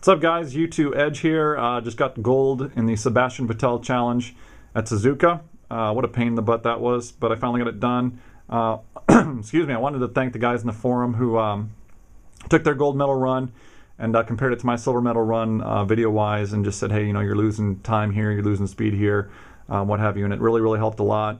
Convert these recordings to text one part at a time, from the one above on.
What's up, guys? U2 Edge here. Just got gold in the Sebastian Vettel challenge at Suzuka. What a pain in the butt that was, but I finally got it done. Excuse me, I wanted to thank the guys in the forum who took their gold medal run and compared it to my silver medal run video-wise and just said, hey, you know, you're losing time here, you're losing speed here, what have you, and it really, really helped a lot.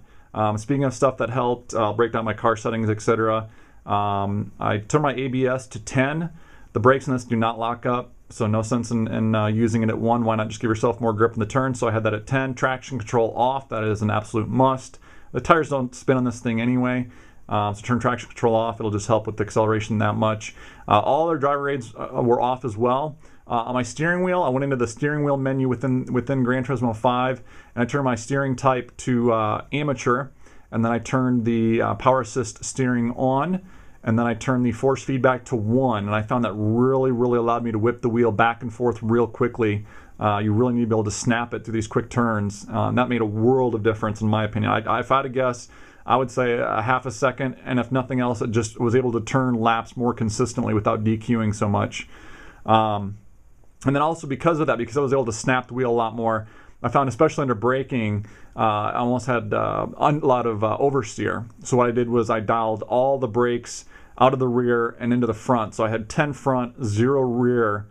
Speaking of stuff that helped, I'll break down my car settings, etc. I turned my ABS to 10. The brakes in this do not lock up, so no sense in using it at 1. Why not just give yourself more grip in the turn? So I had that at 10. Traction control off. That is an absolute must. The tires don't spin on this thing anyway, so turn traction control off. It'll just help with the acceleration that much. All their driver aids were off as well. On my steering wheel, I went into the steering wheel menu within Gran Turismo 5, and I turned my steering type to amateur, and then I turned the power assist steering on, and then I turned the force feedback to 1, and I found that really, really allowed me to whip the wheel back and forth real quickly. You really need to be able to snap it through these quick turns. And that made a world of difference in my opinion. If I had to guess, I would say a half a second, and if nothing else, it just was able to turn laps more consistently without DQing so much. And then also because of that, because I was able to snap the wheel a lot more, I found especially under braking, I almost had a lot of oversteer. So what I did was I dialed all the brakes out of the rear and into the front. So I had 10 front, 0 rear.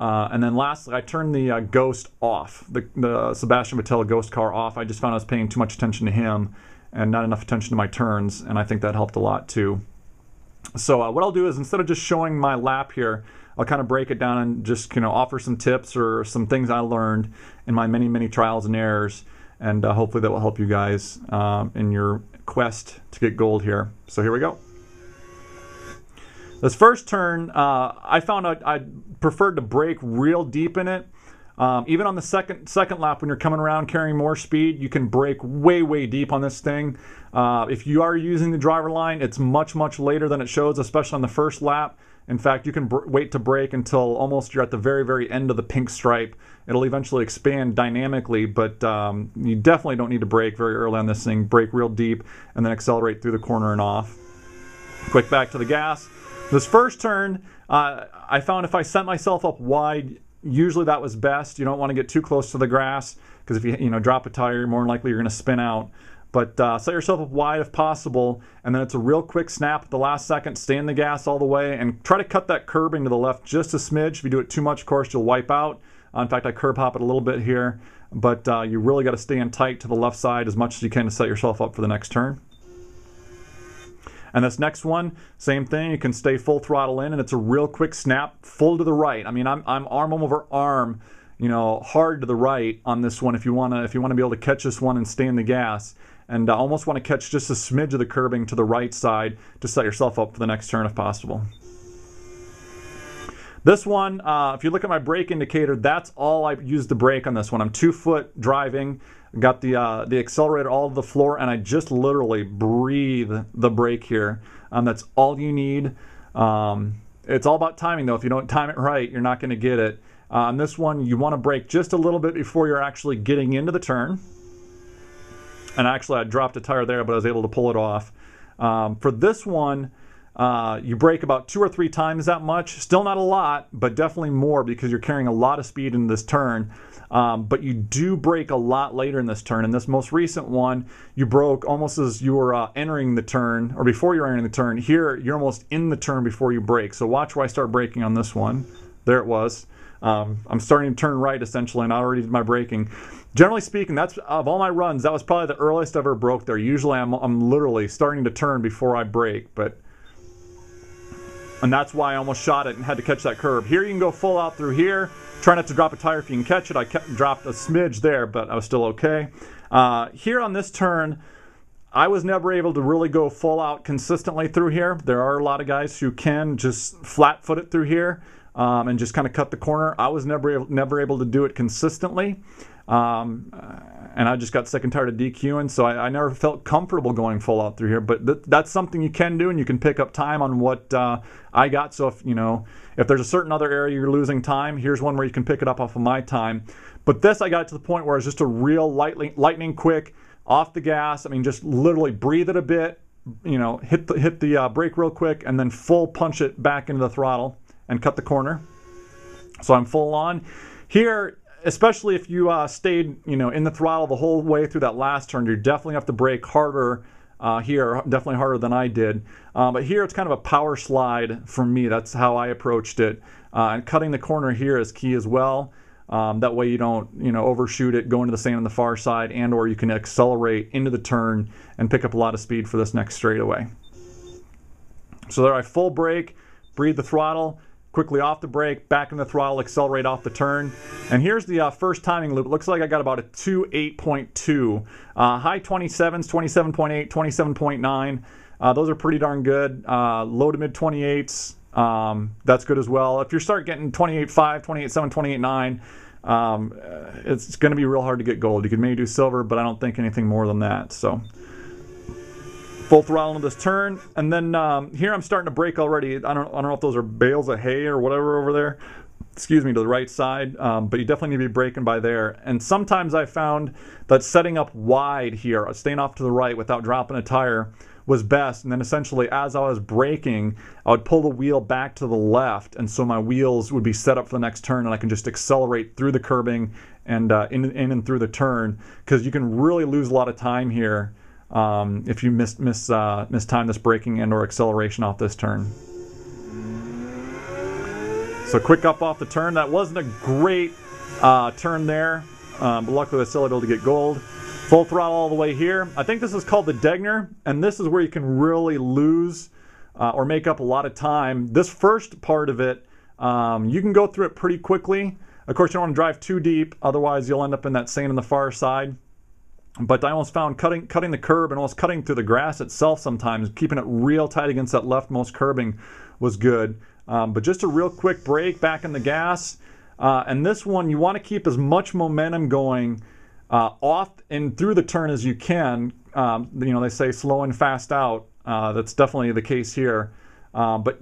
And then lastly, I turned the Ghost off, the Sebastian Vettel Ghost car off. I just found I was paying too much attention to him and not enough attention to my turns, and I think that helped a lot too. So what I'll do is, instead of just showing my lap here, I'll kind of break it down and just, you know, offer some tips or some things I learned in my many, many trials and errors, and hopefully that will help you guys in your quest to get gold here. So here we go. This first turn, I found I preferred to brake real deep in it. Even on the second lap, when you're coming around carrying more speed, you can brake way, way deep on this thing. If you are using the driver line, it's much, much later than it shows, especially on the first lap. In fact, you can wait to brake until almost you're at the very, very end of the pink stripe. It'll eventually expand dynamically, but you definitely don't need to brake very early on this thing. Brake real deep and then accelerate through the corner and off. Quick back to the gas. This first turn, I found if I set myself up wide, usually that was best. You don't want to get too close to the grass, because if you drop a tire, more than likely you're going to spin out. But set yourself up wide if possible, and then it's a real quick snap at the last second. Stay in the gas all the way, and try to cut that curbing to the left just a smidge. If you do it too much, of course, you'll wipe out. In fact, I curb hop it a little bit here, but you really got to stay in tight to the left side as much as you can to set yourself up for the next turn. And this next one, same thing. You can stay full throttle in, and it's a real quick snap, full to the right. I mean, I'm arm over arm, hard to the right on this one. If you wanna be able to catch this one and stay in the gas, and almost want to catch just a smidge of the curbing to the right side to set yourself up for the next turn if possible. This one, if you look at my brake indicator, that's all I used to brake on this one. I'm 2 foot driving. Got the accelerator all to the floor, and I just literally breathe the brake here. That's all you need. It's all about timing, though. If you don't time it right, you're not going to get it. On this one, you want to brake just a little bit before you're actually getting into the turn. And actually, I dropped a tire there, but I was able to pull it off. For this one, you brake about 2 or 3 times that much. Still not a lot, but definitely more because you're carrying a lot of speed in this turn. But you do brake a lot later in this turn. In this most recent one, you broke almost as you were entering the turn, or before you were entering the turn. Here, you're almost in the turn before you brake. So watch where I start braking on this one. There it was. I'm starting to turn right, essentially, and I already did my braking. Generally speaking, that's of all my runs, that was probably the earliest I ever broke there. Usually I'm literally starting to turn before I brake, and that's why I almost shot it and had to catch that curb. Here you can go full out through here. Try not to drop a tire if you can catch it. I dropped a smidge there, but I was still okay. Here on this turn, I was never able to really go full out consistently through here. There are a lot of guys who can just flat foot it through here and just kind of cut the corner. I was never able to do it consistently. And I just got sick and tired of DQing, so I never felt comfortable going full out through here. But that's something you can do, and you can pick up time on what I got. So if there's a certain other area you're losing time, here's one where you can pick it up off of my time. But this, I got to the point where it's just a real lightning quick, off the gas. I mean, just literally breathe it a bit, hit the brake real quick, and then full punch it back into the throttle and cut the corner. So I'm full on. Here, especially if you stayed, in the throttle the whole way through that last turn, you definitely have to brake harder here, definitely harder than I did. But here it's kind of a power slide for me. That's how I approached it. And cutting the corner here is key as well. That way you don't, overshoot it, go into the sand on the far side, and or you can accelerate into the turn and pick up a lot of speed for this next straightaway. So there I full brake, breathe the throttle, quickly off the brake, back in the throttle, accelerate off the turn. And here's the first timing loop. It looks like I got about a 2.8.2. High 27s, 27.8, 27.9. Those are pretty darn good. Low to mid 28s. That's good as well. If you start getting 28.5, 28.7, 28.9, it's going to be real hard to get gold. You could maybe do silver, but I don't think anything more than that. So full throttle into this turn, and then here I'm starting to brake already. I don't know if those are bales of hay or whatever over there. Excuse me, to the right side, but you definitely need to be braking by there. And sometimes I found that setting up wide here, staying off to the right without dropping a tire, was best. And then essentially as I was braking, I would pull the wheel back to the left, and so my wheels would be set up for the next turn, and I can just accelerate through the curbing and in and through the turn, because you can really lose a lot of time here if you mistime this braking and or acceleration off this turn. So quick up off the turn. That wasn't a great turn there, but luckily I was still able to get gold. Full throttle all the way here. I think this is called the Degner, and this is where you can really lose or make up a lot of time. This first part of it, you can go through it pretty quickly. Of course, you don't want to drive too deep, otherwise you'll end up in that sand on the far side. But I almost found cutting the curb and almost cutting through the grass itself sometimes, keeping it real tight against that leftmost curbing was good. But just a real quick brake, back in the gas. And this one, you want to keep as much momentum going off and through the turn as you can. They say slow and fast out. That's definitely the case here. But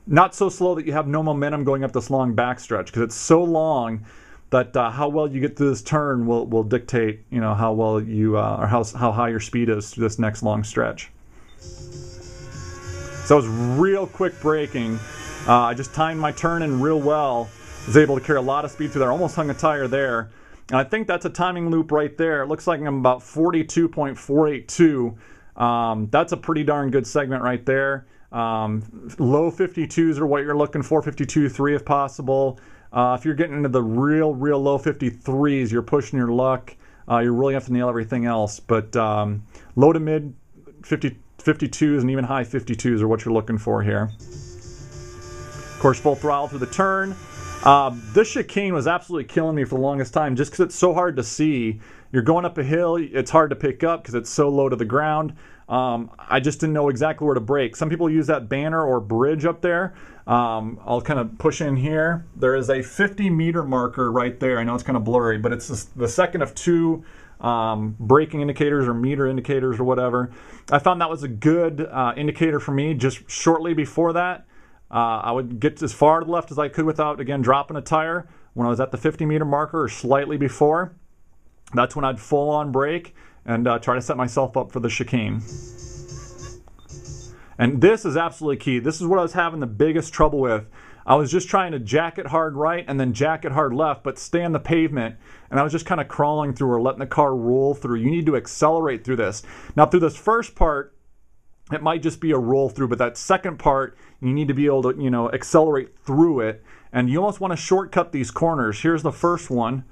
not so slow that you have no momentum going up this long backstretch, because it's so long that how well you get through this turn will dictate, how well you or how high your speed is through this next long stretch. So it was real quick braking. I just timed my turn in real well. Was able to carry a lot of speed through there. Almost hung a tire there. And I think that's a timing loop right there. It looks like I'm about 42.482. That's a pretty darn good segment right there. Low 52s are what you're looking for. 52.3 if possible. If you're getting into the real low 53s, you're pushing your luck. You really have to nail everything else. But low to mid 52s and even high 52s are what you're looking for here. Of course, full throttle through the turn. This chicane was absolutely killing me for the longest time, just because it's so hard to see. You're going up a hill, it's hard to pick up because it's so low to the ground. I just didn't know exactly where to brake. Some people use that banner or bridge up there. I'll kind of push in here. There is a 50-meter marker right there. I know it's kind of blurry, but it's the second of two braking indicators or meter indicators or whatever. I found that was a good indicator for me. Just shortly before that, I would get as far to the left as I could without, again, dropping a tire. When I was at the 50-meter marker or slightly before, that's when I'd full-on brake and try to set myself up for the chicane. And this is absolutely key. This is what I was having the biggest trouble with. I was just trying to jack it hard right and then jack it hard left, but stay on the pavement. And I was just kind of crawling through or letting the car roll through. You need to accelerate through this. Now, through this first part, it might just be a roll through, but that second part, you need to be able to, accelerate through it. And you almost want to shortcut these corners. Here's the first one.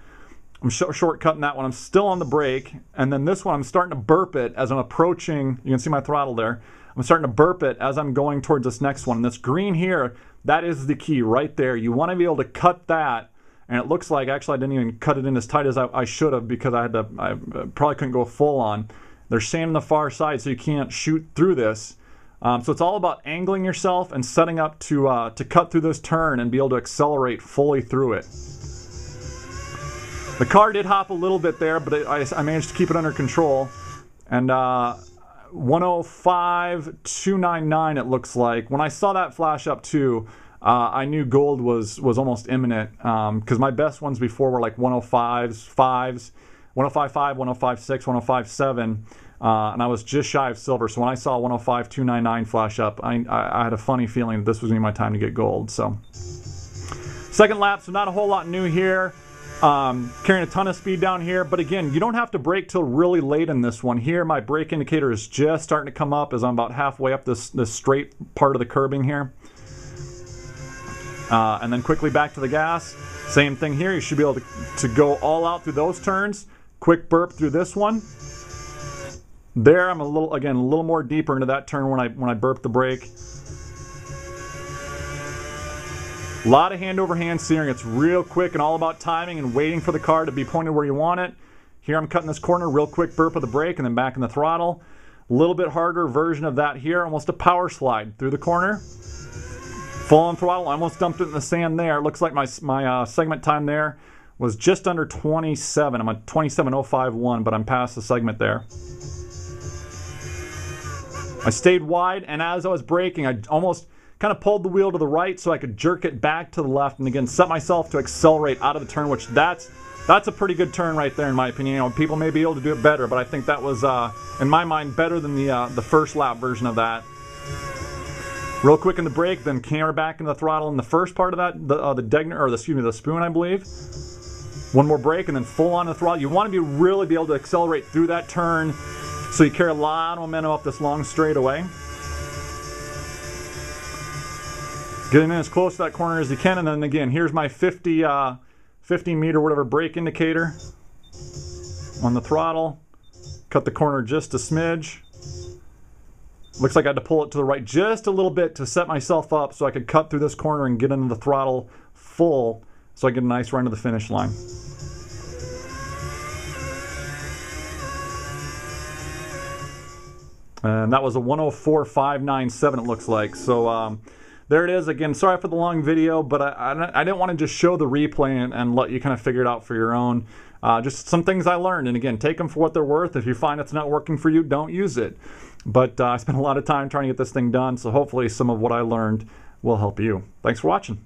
I'm shortcutting that one. I'm still on the brake. And then this one, I'm starting to burp it as I'm approaching. You can see my throttle there. I'm starting to burp it as I'm going towards this next one. And this green here, that is the key right there. You want to be able to cut that. And it looks like, actually, I didn't even cut it in as tight as I should have, because I probably couldn't go full on. There's sand on the far side, so you can't shoot through this. So it's all about angling yourself and setting up to cut through this turn and be able to accelerate fully through it. The car did hop a little bit there, but I managed to keep it under control. And 105.299 it looks like. When I saw that flash up too, I knew gold was almost imminent, because my best ones before were like 105s, 5s, 105.5, 105.6, 105.7, and I was just shy of silver. So when I saw 105.299 flash up, I had a funny feeling that this was going to be my time to get gold. So Second lap, so not a whole lot new here. Carrying a ton of speed down here, but again, you don't have to brake till really late in this one. Here, my brake indicator is just starting to come up as I'm about halfway up this straight part of the curbing here. And then quickly back to the gas. Same thing here. You should be able to go all out through those turns. Quick burp through this one. There, I'm a little more deeper into that turn when I burp the brake. A lot of hand-over-hand steering. It's real quick and all about timing and waiting for the car to be pointed where you want it. Here I'm cutting this corner, real quick burp of the brake and then back in the throttle. A little bit harder version of that here, almost a power slide through the corner. Full on throttle, I almost dumped it in the sand there. It looks like my segment time there was just under 27. I'm at 27.051, but I'm past the segment there. I stayed wide, and as I was braking, I almost kind of pulled the wheel to the right so I could jerk it back to the left and again set myself to accelerate out of the turn, which that's a pretty good turn right there in my opinion. You know, people may be able to do it better, but I think that was in my mind better than the first lap version of that. Real quick in the brake, then camera back in the throttle in the first part of that, the Degner, or the spoon, I believe. One more brake and then full on the throttle. You want to really be able to accelerate through that turn so you carry a lot of momentum up this long straightaway. Getting in as close to that corner as you can, and then again, here's my 50 meter whatever brake indicator on the throttle. Cut the corner just a smidge. Looks like I had to pull it to the right just a little bit to set myself up so I could cut through this corner and get into the throttle full so I get a nice run to the finish line. And that was a 104.597 it looks like. So there it is. Again, sorry for the long video, but I didn't want to just show the replay and let you kind of figure it out for your own. Just some things I learned, and again, take them for what they're worth. If you find it's not working for you, don't use it. But I spent a lot of time trying to get this thing done, so hopefully some of what I learned will help you. Thanks for watching.